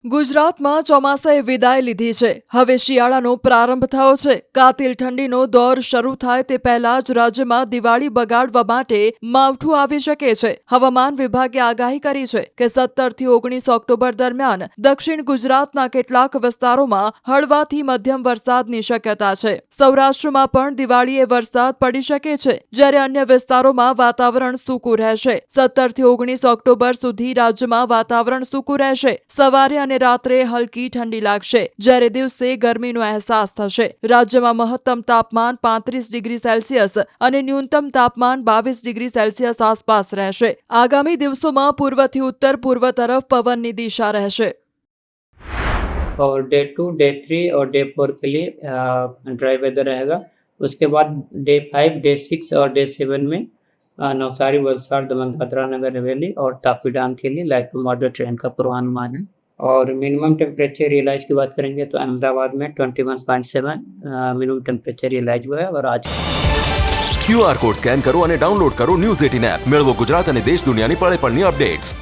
ગુજરાતમાં ચોમાસાએ વિદાય લીધી છે. હવે શિયાળાનો પ્રારંભ થયો છે. કાતિલ ઠંડીનો દોર શરૂ થાય તે પહેલા જ રાજ્યમાં દિવાળી બગાડવા માટે માવઠું આવી શકે છે. હવામાન વિભાગે આગાહી કરી છે કે 17 થી 19 ઓક્ટોબર દરમિયાન દક્ષિણ ગુજરાતના કેટલાક વિસ્તારોમાં હળવાથી મધ્યમ વરસાદની શક્યતા છે. સૌરાષ્ટ્રમાં પણ દિવાળીએ વરસાદ પડી શકે છે, જ્યારે અન્ય વિસ્તારોમાં વાતાવરણ સૂકું રહેશે. 17 થી 19 ઓક્ટોબર સુધી રાજ્યમાં વાતાવરણ સૂકું રહેશે. સવારે અને રાત્રે હલકી ઠંડી લાગશે, જ્યારે દિવસે ગરમીનો અહેસાસ થશે. રાજ્યમાં મહત્તમ તાપમાન 35 ડિગ્રી સેલ્સિયસ અને ન્યૂનતમ તાપમાન 22 ડિગ્રી સેલ્સિયસ આસપાસ રહેશે. આગામી દિવસોમાં પૂર્વથી ઉત્તર પૂર્વ તરફ પવનની દિશा રહેશે. और डे 2, डे 3 और डे 4 के लिए ड्राई वेदर रहेगा. उसके बाद डे 5, डे 6 और डे 7 में नवसारी, वलसाड, दमन, दादरा नगर हवेली और तापी डांग के लिए लाइट टू मॉडरेट ट्रेन का पूर्वानुमान है. और मिनिमम टेम्परेचर रियलाइज की बात करेंगे तो अहमदाबाद में 21.7 मिनिमम टेम्परेचर रियलाइज हुआ है. और आज QR કોડ સ્કેન કરો અને ડાઉનલોડ કરો ન્યૂઝ 18 એપ. મેળવો ગુજરાત અને દેશ દુનિયાની પળે પળની અપડેટ્સ.